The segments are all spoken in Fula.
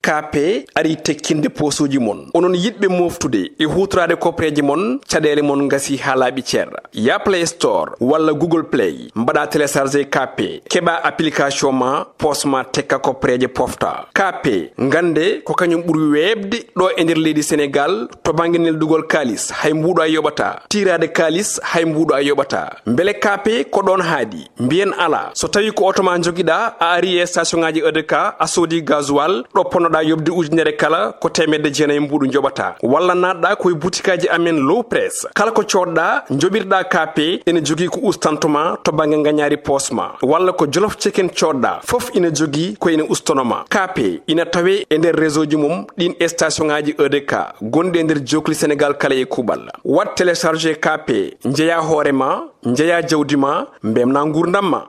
KP ari tekkinde posuji mon onon yidbe moftude e hutrade kopreji mon cadele mon ngasi halabi cer ya Play Store wala Google Play mbada télécharger KP keba application ma posma tekka kopreje pofta KP ngande ko kanyum buri webde do e nder leydi Sénégal to banginel dugol kalis hay mbudo ay yobata tirade kalis hay mbudo ay yobata mbele KP ko don haadi mbien ala so tawi ko automa jogida a ari e station ngaji EDK a sodi gasoil do ponoda yobde ujunere kala ko temedde jeenay mbudu jobata walla nadda koy boutikaji amen low press kala ko codda jobirda KP ene jogi ko ustantuma to bangi nganyari posma walla ko jolof chicken codda fof ina jogi ko ina ustonoma KP ina tawe e nder réseau ji mum din station ngaji EDK gonde nder jokli Sénégal kala e kubal wat télécharger KP njeya horema njeya jawdima mbemna ngurdamma.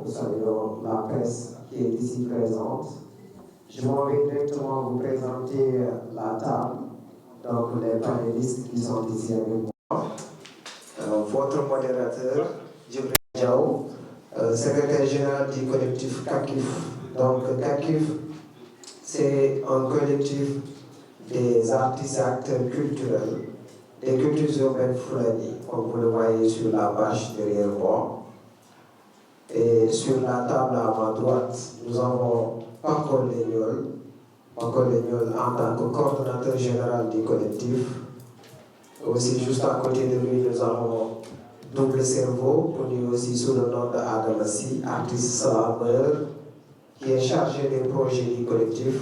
Nous saluons la presse qui est ici présente. Je m'en vais directement vous présenter la table, donc les panélistes qui sont ici avec moi. Votre modérateur, Djibril Diaw, secrétaire général du collectif KAKIF. Donc KAKIF, c'est un collectif des artistes et acteurs culturels des cultures urbaines Fulani, comme vous le voyez sur la page derrière moi. Et sur la table à ma droite, nous avons Paco Legnol en tant que coordonnateur général du collectif. Aussi, juste à côté de lui, nous avons Double Cerveau, connu aussi sous le nom de Adamassi, artiste slameur, qui est chargé des projets du collectif.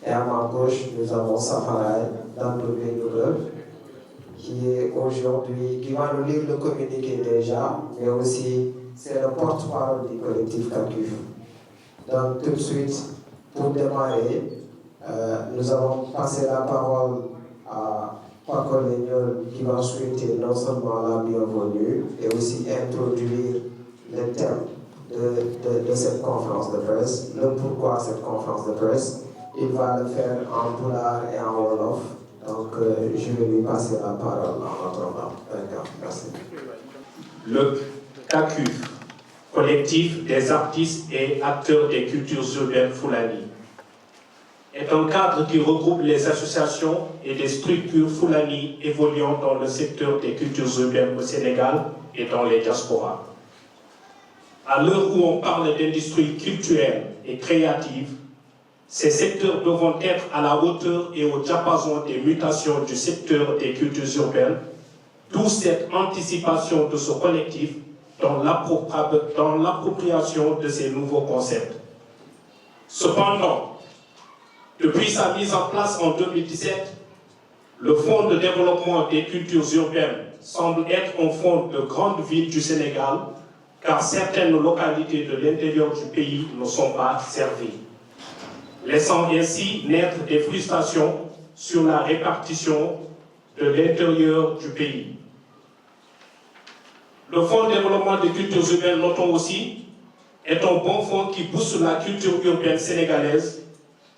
Et à ma gauche, nous avons Safaray, d'Andouvé qui va nous lire le communiqué déjà, mais aussi c'est le porte-parole du collectif KAKIF. Donc tout de suite, pour démarrer, nous allons passer la parole à Paco Legnol qui va souhaiter non seulement la bienvenue et aussi introduire le thème de cette conférence de presse, le pourquoi cette conférence de presse. Il va le faire en pulaar et en wolof. Donc je vais lui passer la parole en attendant. Merci. Le KAKIF, collectif des artistes et acteurs des cultures urbaines Fulani, est un cadre qui regroupe les associations et des structures Fulani évoluant dans le secteur des cultures urbaines au Sénégal et dans les diasporas. À l'heure où on parle d'industrie culturelle et créative, ces secteurs devront être à la hauteur et au diapason des mutations du secteur des cultures urbaines, d'où cette anticipation de ce collectif dans l'appropriation de ces nouveaux concepts. Cependant, depuis sa mise en place en 2017, le Fonds de développement des cultures urbaines semble être un fonds de grande ville du Sénégal, car certaines localités de l'intérieur du pays ne sont pas servies, laissant ainsi naître des frustrations sur la répartition de l'intérieur du pays. Le Fonds de développement des cultures urbaines, notons aussi, est un bon fonds qui booste la culture urbaine sénégalaise,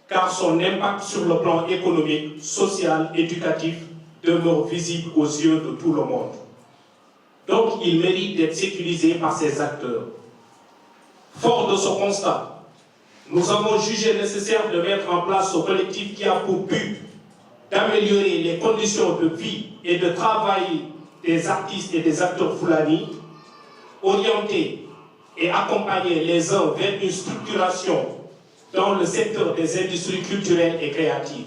car son impact sur le plan économique, social, éducatif demeure visible aux yeux de tout le monde. Donc, il mérite d'être sécurisé par ses acteurs. Fort de ce constat, nous avons jugé nécessaire de mettre en place ce collectif qui a pour but d'améliorer les conditions de vie et de travail des artistes et des acteurs Fulani, orienter et accompagner les uns vers une structuration dans le secteur des industries culturelles et créatives.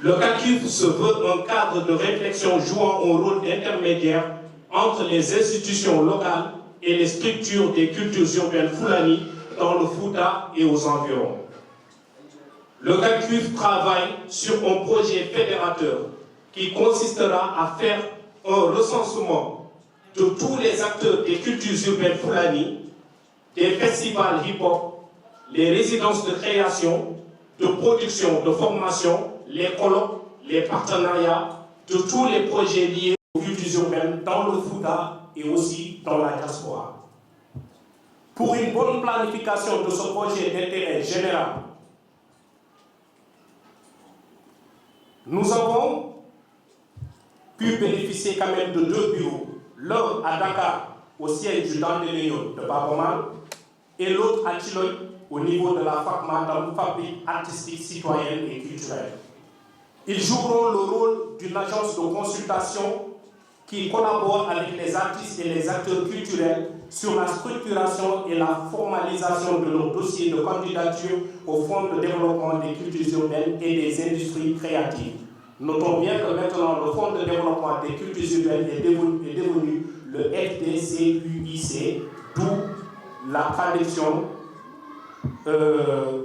Le KAKIF se veut un cadre de réflexion jouant un rôle d'intermédiaire entre les institutions locales et les structures des cultures urbaines Fulani dans le Fouta et aux environs. Le KAKIF travaille sur un projet fédérateur qui consistera à faire un recensement de tous les acteurs des cultures urbaines Fulani, des festivals hip-hop, les résidences de création, de production, de formation, les colloques, les partenariats, de tous les projets liés aux cultures urbaines dans le Fouta et aussi dans la diaspora. Pour une bonne planification de ce projet d'intérêt général, nous avons pu bénéficier quand même de 2 bureaux l'un à Dakar, au siège du Dandelion de Babomal, et l'autre à Chiloy, au niveau de la fabrique artistique, citoyenne et culturelle. Ils joueront le rôle d'une agence de consultation qui collabore avec les artistes et les acteurs culturels sur la structuration et la formalisation de leurs dossiers de candidature au Fonds de développement des cultures urbaines et des industries créatives. Notons bien que maintenant le Fonds de développement des cultures urbaines est devenu le FDCUIC, d'où la traduction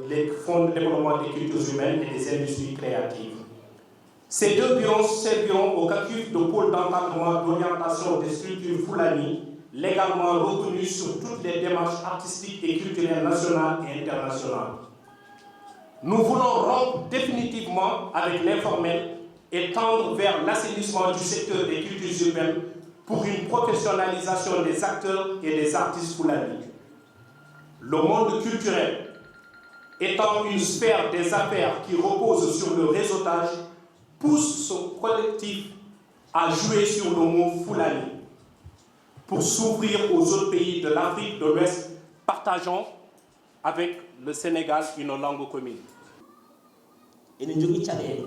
les Fonds de développement des cultures humaines et des industries créatives. Ces deux bureaux serviront au CACUF de pôle d'encadrement d'orientation des structures Fulani, légalement reconnus sur toutes les démarches artistiques et culturelles nationales et internationales. Nous voulons rompre définitivement avec l'informel et tendre vers l'assainissement du secteur des cultures urbaines pour une professionnalisation des acteurs et des artistes Fulani. Le monde culturel étant une sphère des affaires qui repose sur le réseautage, pousse son collectif à jouer sur le mot Fulani pour s'ouvrir aux autres pays de l'Afrique de l'Ouest, partageant avec le Sénégal une langue commune. enen jogui caɗele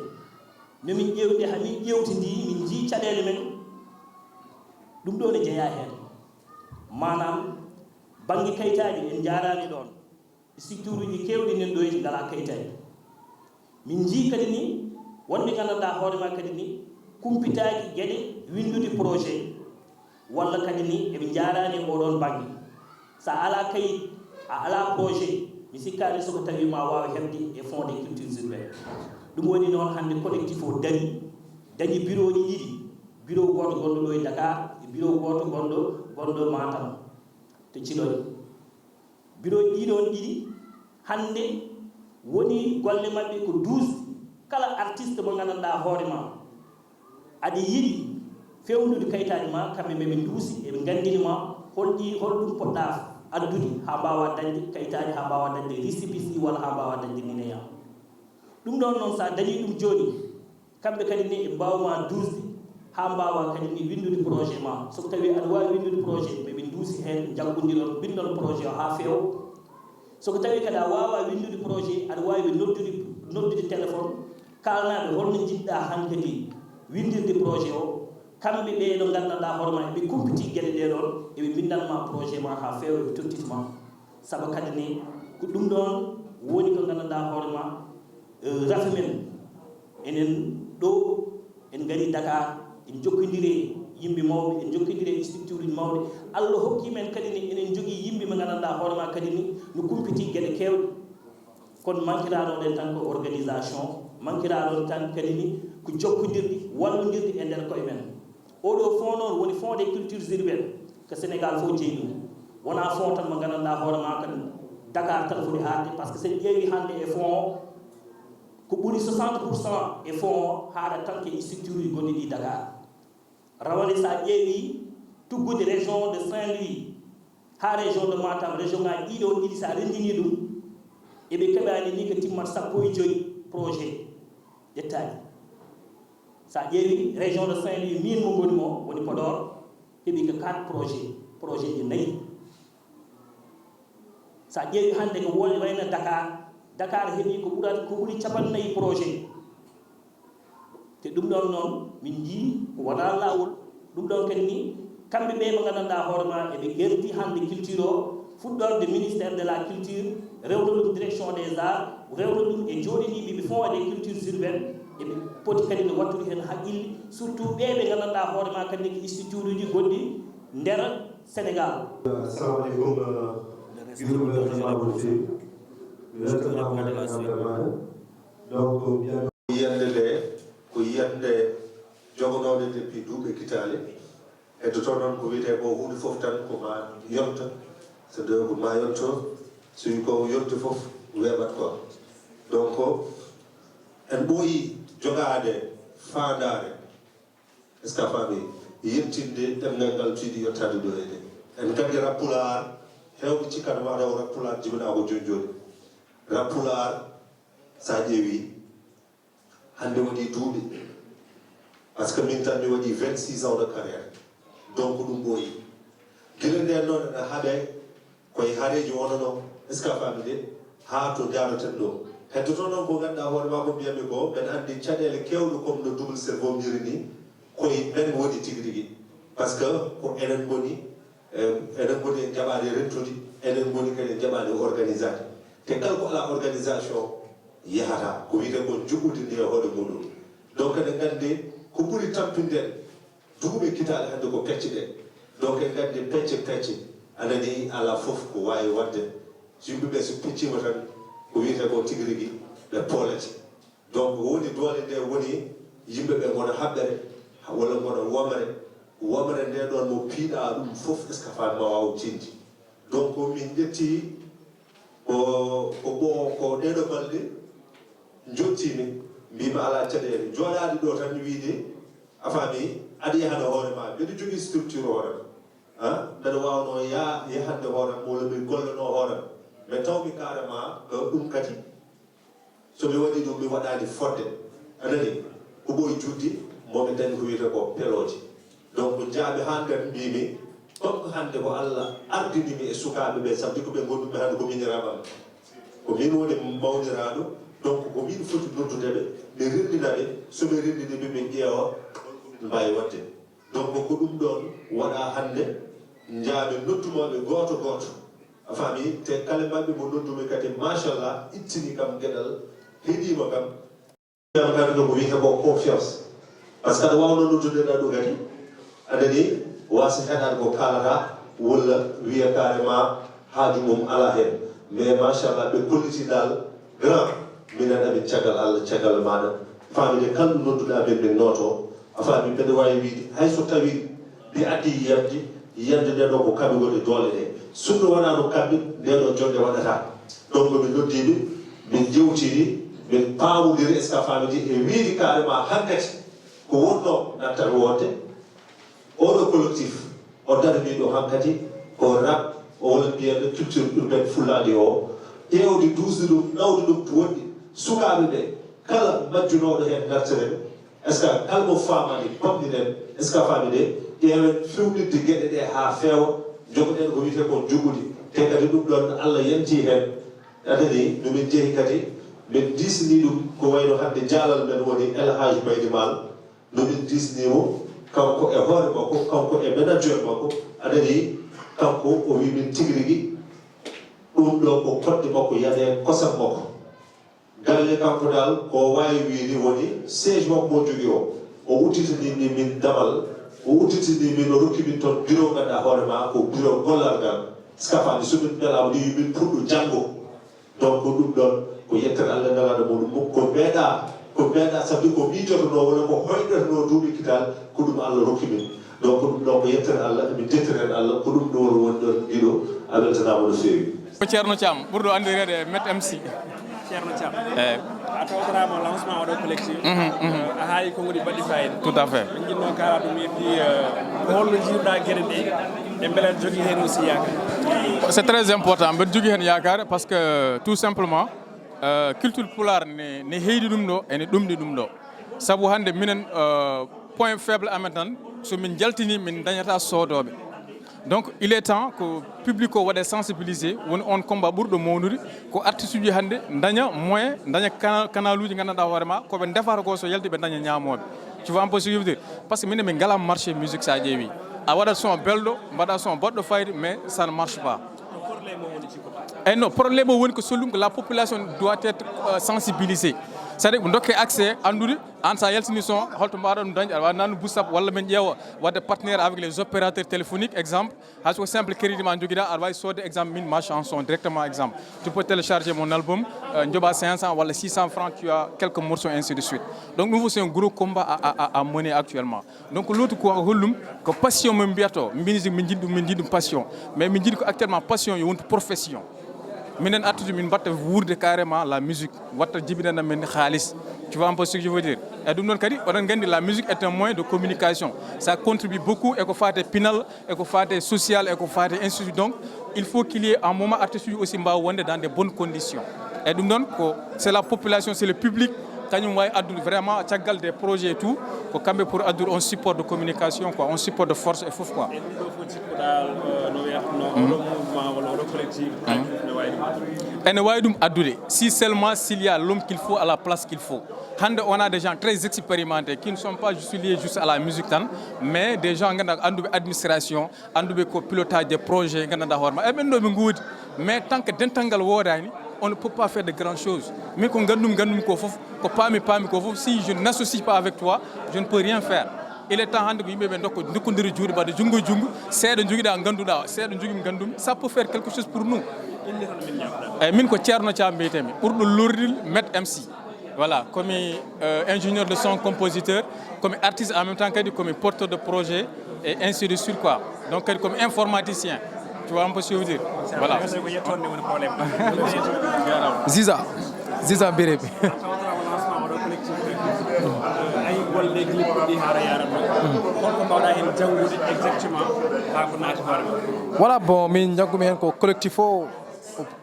nomin ƴewde ha min ƴewtidi min jii caɗele men ɗum ɗo ne jeeya hen manam banggue kayitaji en jarani ɗon structure uji kewɗi nen ɗo e ngala kayitaji min jii kadi ni wonɓe gandanɗa hoorema kadi ni kumpitaji gueɗe windude projet walla kadi ni eɓe jarani oɗon banggue sa ala kayit a ala projet mi sikkani soko tawi ma wawa hebde e fond des cultures urbaines ɗum woni noon hande collectif o dañi bureau ji ɗiɗi bureau goto gonɗo ɗo e Dakar e bureau goto gonɗo Matam to Thiloy bureau ji ɗiɗon ɗiɗi hande woni golle mabɓe ko 12 kala artiste mo gandanɗa hoorema aɗa yiiɗi fewnude kayitaji ma kamɓe ɓeɓe duusi eɓe gandinima holɗum poɗɗa addude ha mbawa dañde kayitaji ha mbawa dañde récépissé walla ha mbawa dañde minéa ɗum ɗon noon sa dañi ɗum joni kamɓe kadi ni e mbawma dusde ha mbawa kadi ni windude projet ma soko tawi aɗa wawi windude projet ɓeɓe duusi hen jaggodiron bindon projet o ha feewa soko tawi kadi a wawa windude projet aɗa wawi noddude téléphone kalnaɓe holno jiɗɗa hankadi windirde projet o kamɓe ɓe ɗo gandanɗa hoorema eɓe kumpiti gueɗe ɗeɗon eɓe bindanma projet ma ha feewa eɓe tottitma saabu kadi ni ko ɗum ɗon woni ko gandanɗa hoorema rafi men enen ɗo en gari Dakar en jokkodire yimɓe mawɓe en jokkodire structure uji mawɗe Allah hokki men kadi ni enen jogui yimɓe mo gandanɗa hoorema kadi ni no kumpiti gueɗe kewɗe kono mankiraɗoɗen tan ko organisation mankiraɗon tan kadi ni ko jokkodirde wallodirde e nder koye men oɗo fond noon woni fond des cultures urbaines ko Sénégal fof jeeyi ɗum wona fond tan mo gandanɗa hoorema kadi Dakar tan foti arde par ce que sen ƴeewi hande e fond o ko ɓuuri 60% e fond o haɗa tanke e structure uji gonɗi ɗi Dakar rawane sa ƴeewi tuggude région de Saint-Louis ha région de Matam région ngaji ɗiɗo ɗiɗi sa rendini ɗum eɓe keɓani ni ko timmat 15 projet ƴettaji sa ƴeewi région de Saint-Louis min mo goni mo woni Podor heeɓi ko 4 projet ji 4 sa ƴeewi hande ko woni wayno Dakar heeɓi ko ɓuuri 40 projet te ɗum ɗon noon min jii ko wona lawol ɗum ɗon kadi ni kamɓe ɓe mo gandanɗa hoorema eɓe ƴerti hande culture o fuɗɗorde ministère de la culture rewno ɗum direction des arts rewno ɗum e joɗiniɓe ɓe fond des cultures urbaines eɓe poti kadi no wattude hen haqqille surtout ɓeɓe gandanɗa hoorema kadi ni ko structure uji gonɗi nder Sénégal. Assalamu alaikum. Donc bien yande nde ko yande jogonode depuis duuɓe kitale e to toon noon ko wiyete ko hunde foof tan ko ma yonta so de ko ma yonto sowi ko yonti foof weeɓat quoi donc en ɓooyi jogade fandare est ce que a faami yettinde ɗemngal ngal tiiɗi yottade ɗo ene en kadi rappular hewɓe cikkat waɗa o rappular jibina ko joni joni rappular sa ƴeewi hande waɗi duuɓi par ce que min tan mi waɗi 26 ans de carrière donc ɗum ɓooyi gila nden noon aɗa haaɓe koye haareji wonono est ce que a faami de haa to jaroten ɗo heddoto noon ko ganduɗa hoore ma ko mbiyami ko ɓen andi caɗele kewɗe comme no double cerveau mbiri ni koye ɓen woni tigui rigui par ce que ko enen goni e jaɓade rentude enen goni kadi e jaɓade organisade te kala ko ala organisation yahata ko wiyete ko juɓɓude ndi e hoore muɗum donc eɗen gandi ko ɓuuri tampinden duuɓe kitale hande ko pecce ɗe donc en gandi pecce anani ala fof ko wawi wadde yimɓeɓe so peccima tan ko wiyete ko tigui rigui ɓe poolete donc woni doole nde woni yimɓeɓe gona haɓɓere walla gona womre nde ɗon mo piiɗa ɗum fof est ce que fan ma waw tinde donc min ƴetti ko ɗeɗo balɗe jottimi mbima ala caɗele jooɗade ɗo tan wiide a faami aɗa yahana hoore ma mbeɗa jogui structure hoorema mbeɗa wawno yahande hoorem walla mi gollano hoorem mais tawmi carrément ɗum kadi somi waɗi ɗum mi waɗani fodde anani ko ɓooyi juddi momi dañi ko wiyete ko peloje donc jaaɓe ha nder mbimi comme ko hande ko Allah ardinimi e sukaɓe ɓe sabdi ko ɓe gonduɓe hande ko miniraɓam ko min woni mawniraɗo donc ko min foti noddudeɓe mi rendinaɓe somi rendiniɓe min ƴeewa mbawi wadde donc ko ɗum ɗon waɗa hande jaaɓe noddumaɓe goto a faami te kala mabɓe mo noddumi kadi machallah ittini kam gueɗal heeɗima kam kadi ko wiyete ko confiance par ce que aɗa wawno noddudeɗa ɗo kadi aɗani wasa heɗade ko kalata walla wiya carrément haaju mum ala hen mais machallah ɓe kolliti dal grand minen amin caggal Allah caggal maɗa famide kala ɗo nodduɗa ɓen min noto a faami mbeɗa wawi wiide hayso tawi mbi addi yiyande ndeɗo ko kamɓe goni doole ɗe sumno wonano kamɓe ndeɗo jonde waɗata donc min noddiɓe min jewtiri min pamodiri est ce que a famidi e wiide carrément hankkati ko wonno nattat wonde oɗo collectif o daraniɗo hankkadi ko rap o walla mbiyeɗo culture urbaine fulladi o ƴewde dusde ɗum nawde ɗum to woɗɗi sukaɓe ɓe kala majjunoɗo hen dartereɓe est ce que kala mo famani pamɗinen est ce que a faami de ƴeewen fewɗidde gueɗe ɗe ha feewa jogoɗen ko wiyete ko juggude te kadi ɗum ɗon Allah yanti hen adani nomin jeehi kadi min disni ɗum ko wayno hande jaalal men woni Elhadji Baydy Mal nomin disnimo kanko e hoore makko kanko e ménageur makko adani kanko o wi min tigui rigui ɗum ɗo ko koɗɗe makko yaɗe kosam makko galle kanko dal ko wawi wiide woni siège makko mo jogui o udditanimi min damal o udditini min o rokki min toon bureau ganduɗa hoore ma ko bureau gollalgal scafani somin ɓelama ɗi min puɗɗo janggo donc ɗum ɗon ko yettere Allah ngalaɗo muɗum ko meeɗa sabdi ko miijotono walla ko hoyɗotono duuɓi kital ko ɗum Allah rokki min donc ɗum ɗon ko yettere Allah min jettiri hen Allah ko ɗum ɗo woni ɗon ɗiɗo a weltanama no fewi ko ceerno Thiam ɓurɗo andirede Met MC ceerno Thiam a tawtorama lancement oɗo collectif a haayi ko woni baɗɗi fayida tout à fait min jinno kala ɗum heddi holno jiruɗa gueɗe ɗe e beele aɗa jogui hen aussi yakar c'est très important mbeɗa jogui hen yakar parce que tout simplement culture pulaar ne heydi ɗum ɗo ene ɗumɗi ɗum ɗo saabu hande minen point faible amen tan somin jaltini min dañata soodoɓe donc il est temps que public o waɗe sensibilisé woni on combat ɓurɗo mawnude ko artiste uji hande daña moyen daña canal uji gandanɗa hoorema koɓe defata ko so yalti ɓe daña ñamoɓe tu vois un peu ce que je veux dire par ce que minen min ngala marché musique sa ƴeewi a waɗat son belɗo mbaɗa son boɗɗo fayde mais ça ne marche pas et non problème o woni ko sollum que la population doit être sensibilisée c'est-à-dire ɓe dokke accès andude an sa yaltini son holto mbaɗa ɗum dañde aɗa wawi nandu boostap walla min ƴeewa wadde partenaire avec les opérateurs téléphoniques exemple hayso simple crédit ma joguiɗa aɗa wawi sodde exemple min ma chanson directement exemple tu peux télécharger mon album joɓa 500 walla 600 francs tu as quelques morceaux ainsi de suite donc nous c'est un gros combat à mener actuellement donc l'autre ko hollum ko passion min mbiyatto musique min jiiɗi ɗum passion mais min jiiɗi ko actuellement passion yo wonto profession minen artude min mbatta wurde carrément la musique watta jibinana men khalis tu vois un peu ce que je veux dire et ɗum ɗon kadi oɗon gandi la musique est un moyen de communication ça contribue beaucoup e ko fate pinal e ko fate social e ko fate institut donc il faut qu'il y ait un moment artiste aussi mbawa wonde dans des bonnes conditions et ɗum ɗon ko c'est la population c'est le public kañum way addude vraiment caggal des projets et tout ko kamɓe pour addude on support de communication quoi, on support de force et fof quoi. ene wawi ɗum addude si seulement s'il y a l'homme qu'il faut à la place qu'il faut. Hande on a des gens très expérimentés qui ne sont pas juste liés juste à la musique tan, mais des gens ganduɗa anduɓe administration, anduɓe ko pilotage des projets ganduɗa hoorema e ɓen ɗo ɓe goodi, mais tant que dental ngal wodani on ne peut pas faire de grandes choses. Mais ko gandum ko fof ko paami ko fof, si je n'associe pas avec toi je ne peux rien faire. Il est temps hande ko yimɓe ɓe dokkodiri juuɗe mbaɗa jungo e jungo, seeɗa joguiɗa ganduɗa seeɗa jogui gandumi, ça peut faire quelque chose pour nous. eyyi min ko Ceerno Thiam mbiyetemi, ɓurɗo lordil Met MC. Voilà, comme ingénieur de son, compositeur, comme artiste en même temps comme porteur de projet et ainsi de suite quoi. Donc comme informaticien. Tu vois un peu ce que je veux dire. Voilà. Ziza Bérébi. Voilà, bon, min jangumi hen ko collectif o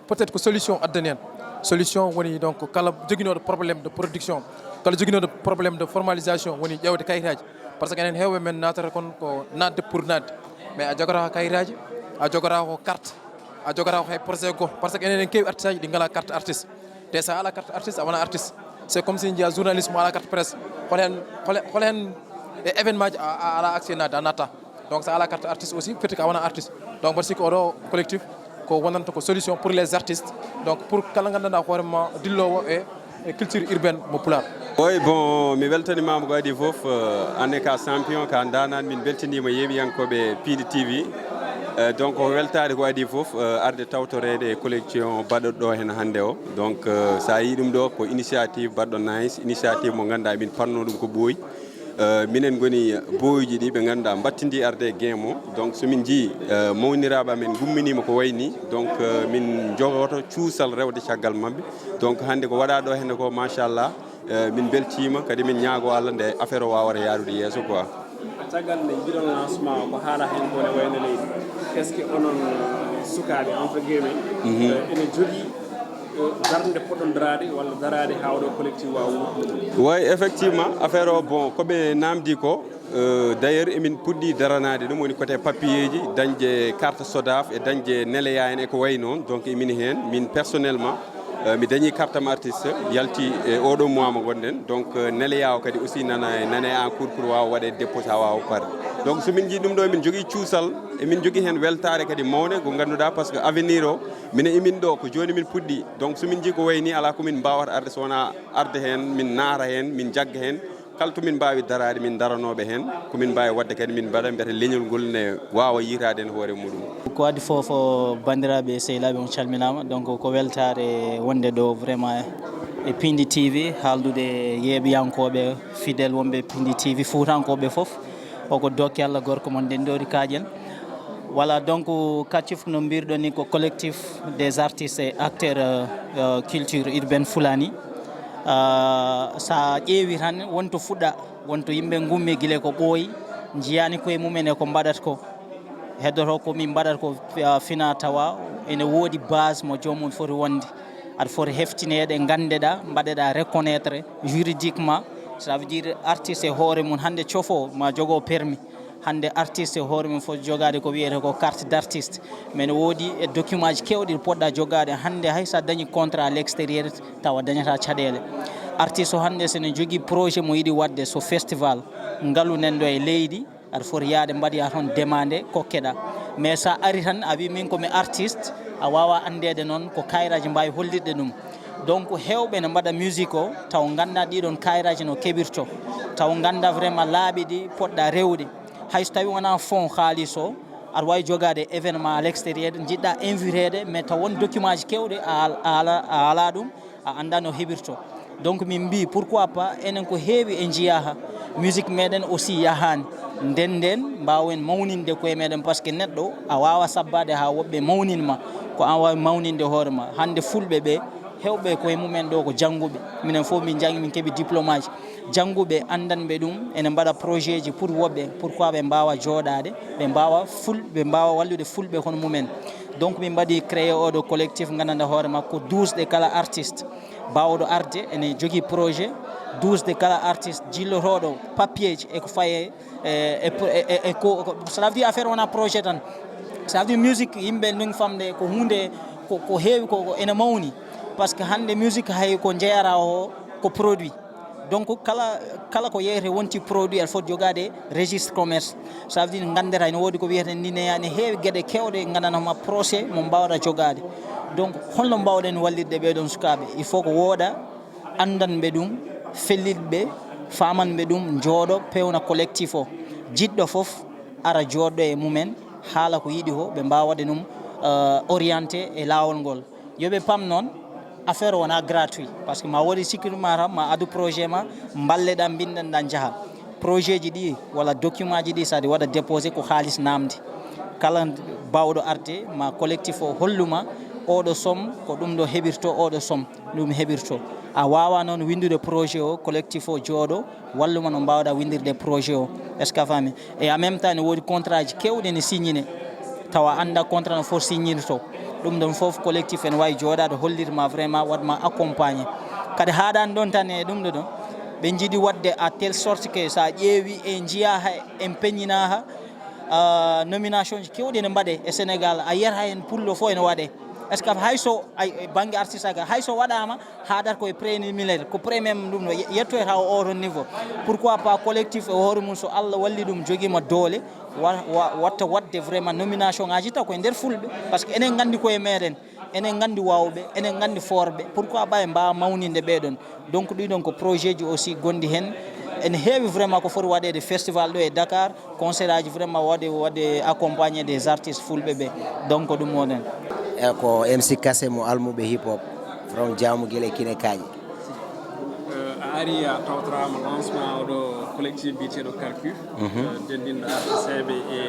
peut-être que solution addani solution woni donc kala joguinoɗo problème de production, kala joguinoɗo problème de formalisation woni ƴewde kayitaji, par ce que enen hewɓe men natata kon ko nadde pour nadde, mais a jogata kayitaji, a jogata ko carte, a jogata ko hay projet go, par ce que enen en keewi artiste aji ɗi ngala carte artiste, te sa ala carte artiste a wona artiste. C'est comme si jiya journalisme ala carte presse hol hen événement ji a ala accès nadde a natta, donc sa ala carte artiste aussi feti ko a wona artiste. Donc mbaɗa sikki oɗo collectif ko wonanta ko solution pour les artistes, donc pour kala gandanɗa hoorema dillowo e culture urbaine mo Pulaar. Oui, bon, mi weltanimama ko adi fof ane ka champion ka danan min beltanima yeɓiyankoɓe Pindi TV. Donc ko weltade ko adi fof arde tawtorede collection baɗoɗo ɗo hen hande o. Donc sa yi ɗum ɗo ko initiative baɗɗo nice, initiative mo ganduɗa min panno ɗum ko ɓooyi. Minen goni boyuji ɗi ɓe ganduɗa battindi arde e game o. Donc somin jii mawniraɓe amen gumminima ko wayni, donc min jogoto cuusal rewde caggal mabɓe. Donc hande ko waɗa ɗo henne ko machallah min beltima kadi min ñaago Allah nde affaire o wawata yaarude yesso quoi. Caggal nde jiɗon lancement ko haala hen ko ne wayno leydi, est ce que onon sukaɓe entre guillemets ene jogui darde poɗɗon darade walla darade ha oɗo collectif wawa wuurdude? Oui, effectivement affaire o bon koɓe namdi ko d' ailleurs emin puɗɗi daranade ɗum woni côté papier ji, dañde carte SODAF e dañde Neleya en eko way noon. Donc emin hen min personnellement mi dañi carte am artiste yalti e oɗo mois mo gonɗen. Donc Neleya o kadi aussi nane en cours pour wawa waɗe dépôt ha wawa parde. Donc somin jii ɗum ɗo min jogui cuusal emin jogui hen weltare kadi mawne ko ganduɗa par ce que avenir o mine emin ɗo ko joni min puɗɗi. Donc somin jii ko wayni ala komin mbawata arde sowona arde hen min naara hen min jagga hen kala to min mbawi darade min daranoɓe hen komin mbawi wadde kadi min mbaɗa mbiyata leñol ngol ne wawa yitade hen hoore muɗum. Ko adi fof bandiraɓe sehilaɓe on calminama, donc ko weltare wonde ɗo vraiment e Pindi TV, haaldude yeeɓiyankoɓe fidèle wonɓe Pindi TV fuutankoɓe fof oko dokke Allah gorko mon ndendori kaƴen. Voilà, donc kacif no mbirɗon ni ko collectif des artistes et acteurs culture urbaine Fulani. Sa ƴeewi tan wonto fuɗɗa wonto yimɓe gummi guila ko ɓooyi jiyani koye mumen e ko mbaɗat ko heddoto komin mbaɗat ko fina tawa ene woodi base mo jomum foti wonde, aɗa foti heftinede gandeɗa mbaɗeɗa reconnaître juridiquement. Ça veut dire artiste e hoore mum hande cofo ma jogo permis, hande artiste e hoore mum foti jogade ko wiyete ko carte d' artiste, mais ne woodi e document ji kewɗi poɗɗa jogade hande hay sa dañi contrat à l' extérieur tawa dañata caɗele. Artiste o hande sene jogui projet mo yiɗi wadde so festival ngalunen ɗo e leydi, aɗa foti yaade mbaɗoya toon demandé kokkeɗa, mais sa ari tan a wi min komi artiste a wawa andede noon ko kayraji mbawi hollidde ɗum. Donc hewɓe ne mbaɗa musique o taw ganda ɗiɗon kayraji no keɓirto, taw ganda vraiment laaɓi ɗi poɗɗa rewde, hayso tawi wona fond halis o aɗa wawi jogade événement à l' extérieur jiɗɗa invitede, mais taw won document ji kewɗe a ala ɗum a anda no heɓirto. Donc min mbi pourquoi pas enen ko heewi e jiyaha musique meɗen aussi yahani nden mbawen mawninde koye meɗen, par ce que neɗɗo a wawa sabbade ha woɓɓe mawninma ko an wawi mawninde hoorema. Hande fulɓe ɓe hewɓe koye mumen ɗo ko jannguɓe minen fof min jangi min keeɓi diplôme aji jannguɓe andanɓe ɗum ene mbaɗa projet ji pour woɓɓe pourquoi ɓe mbawa jooɗade ɓe mbawa wallude fulɓe hono mumen donc min mbaɗi créé oɗo collectif gandanɗa hoore makko 12 ɗe kala artiste bawɗo arde ene jogui projet 12 de kala artiste jillotoɗo papier ji eko faye ça veut dire affaire wona projet tan ça veut dire musique yimɓe ndin famde ko hunde ko heewi ko ene mawni par ce que hande musique hay ko jeeyara o ko produit donc kala ko yeyete wonti produit el foti jogade registre commerce ça veut dire gandeta ene woodi ko wiyete ni ne heewi gueɗe kewɗe gandanama procès mo mbawɗa jogade donc holno mbawɗen wallidde ɓeɗon sukaɓe il faut ko wooɗa andanɓe ɗum fellitɓe famanɓe ɗum jooɗo pewna collectif o jiɗɗo foof ara jooɗɗo e mumen haala ko yiɗi ko ɓe mbawade ɗum orienté e laawol ngol yoɓe pam noon affaire wona gratuit par ce que ma waɗi sikkiɗum ma tan ma adu projet ma balleɗa bindanɗa jaaha projet ji ɗi walla document ji ɗi sadi waɗa déposé ko haalis namde kala bawɗo arde ma collectif o holluma oɗo somme ko ɗum ɗo heɓirto oɗo somme ɗum heɓirto a wawa noon windude projet o collectif o jooɗo walluma no mbawɗa windirde projet o est ce que a faami et en même temps ne woodi contrat ji kewɗe ne signine tawa anda contrat no foti signirto ɗum ɗon foof collectif en wawi jooɗade hollirma vraiment waɗma accompagné kadi haɗani ɗon tan e ɗum ɗo ɗon ɓe jiiɗi wadde à telle sorte que sa ƴeewi e jiiya ha en peññina ha nomination ji kewɗi ne mbaɗe e sénégal a yiyata hen pullo fo ene waɗe est ce que hayso banggue artiste aga hayso waɗama haɗata koye préliminaire ko premier ɗum ɗo yettoyata o oton niveau pourquoi pas collectif e hoore mum so Allah walli ɗum joguima doole watta wadde vraiment nomination ngaji taw koye nder fulɓe par ce que enen gandi koye meɗen enen gandi wawɓe enen gandi forɓe pourquoi pas e mbawa mawninde ɓeɗon donc ɗiɗon ko projet ji aussi gondi hen ene heewi vraiment ko foti waɗede festival ɗo e Dakar concert aji vraiment waɗe accompagné des artistes fulɓe ɓe donc ɗum wonen ko MC Kassé mo almuɓe hip hop from Diamoguel e Kine Kañi a ari a tawtorama lancement oɗo collectif biyeteɗo Calcul dendinɗo artisteɓe e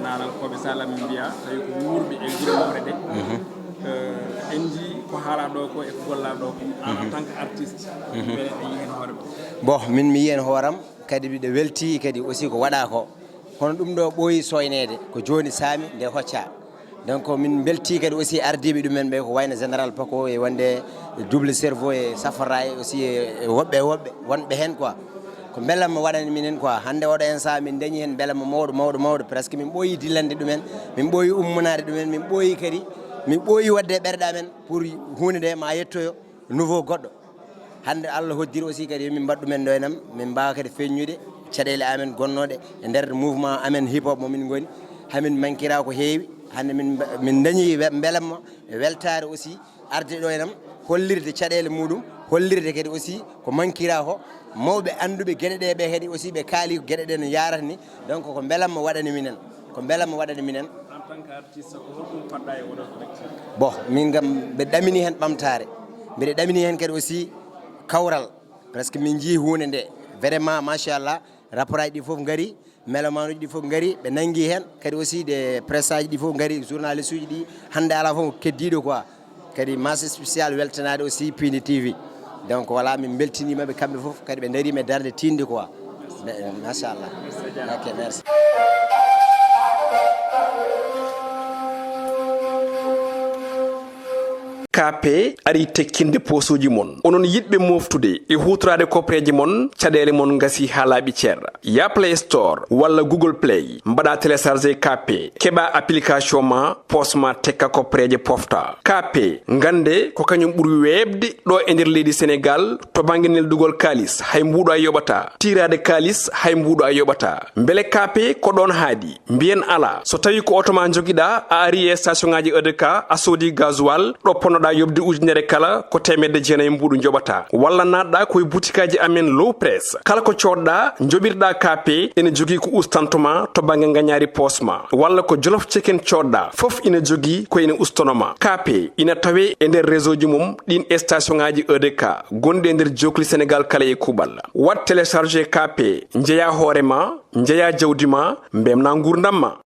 nanankoɓe salamin mbiya tawi ko wuurɓe e guure mawɗe ɗe en ji ko haala ɗo ko e ko golla ɗo ko en tant que artiste ɓe yi hen hoore bon min mi yiyen hooram kadi mbiɗo welti kadi aussi ko waɗa ko kono ɗum ɗo ɓooyi soynede ko joni saami nde hocca donc min belti kadi aussi ardiɓe ɗumen ɓe ko wayno général Paco e wonde double cerveau e safara e aussi e woɓɓe wonɓe hen quoi ko beelamma waɗani minen quoi hande oɗo instant min dañi hen beelamma mawɗo presque min ɓooyi dillande ɗumen min ɓooyi ummunade ɗumen min ɓooyi kadi min ɓooyi wadde ɓerɗe amen pour hunde nde ma yettoyo nouveau goɗɗo hande Allah hoddiri aussi kadi min mbaɗ ɗumen ɗo enam min mbawa kadi feññude caɗele amen gonnoɗe e nder mouvement amen hip hop momin goni hamin mankira ko heewi hande min dañi beelamma e weltare aussi arde ɗo enam hollirde caɗele muɗum hollirde kadi aussi ko mankira ko mawɓe anduɓe gueɗe ɗe ɓe kadi aussi ɓe kaali gueɗe ɗe no yarata ni donc ko beelamma waɗani minen en tant que artiste ko holɗum paɗɗa e oɗo collectif bon min gam ɓe ɗamini hen ɓamtare mbiɗe ɗamini hen kadi aussi kawral presque min jii hunde nde vraiment machallah rapport aji ɗi foof gari mélomane uji ɗi foof gari ɓe nangui hen kadi aussi des presse aji ɗi foof gari journaliste uji ɗi hande ala foof keddiɗo quoi kadi masse spécial weltanade aussi Pini TV donc voilà min beltinimaɓe kamɓe foof kadi ɓe darime darde tinde quoi machallah ok merci KP ari tekkinde posuji mon onon yidɓe moftude e hutorade kopreji mon caɗele mon gasi ha laaɓi ceerra ya Play Store walla Google Play mbaɗa téléchargé KP keɓa application ma posma tekka kopreje pofta KP gande ko kañum ɓuuri webde ɗo e nder leydi Sénégal to banggue neldugol kalis hay mbuɗo a yoɓata tirade kalis hay mbuɗo a yoɓata beele KP ko ɗon haadi mbiyen ala so tawi ko auto ma joguiɗa a ari e station ngaji EDK a soodi gasoil ɗo ponnoɗa yobde ujunere kala ko temedde jeenayi mbuɗu joɓata walla natɗa koye boutikaji amen low press kala ko coɗɗa joɓirɗa KP ene jogui ko ustantoma to banggue gagnari posma walla ko jolof chicken coɗɗa foof ina jogui ko ina ustonoma KP ina tawe e nder réseau ji mum ɗin station ngaji EDK gonɗi e nder jokli Sénégal kala e kuɓal wat téléchargé KP jeeya hoorema jeeya jawdi ma mbemna gurdam ma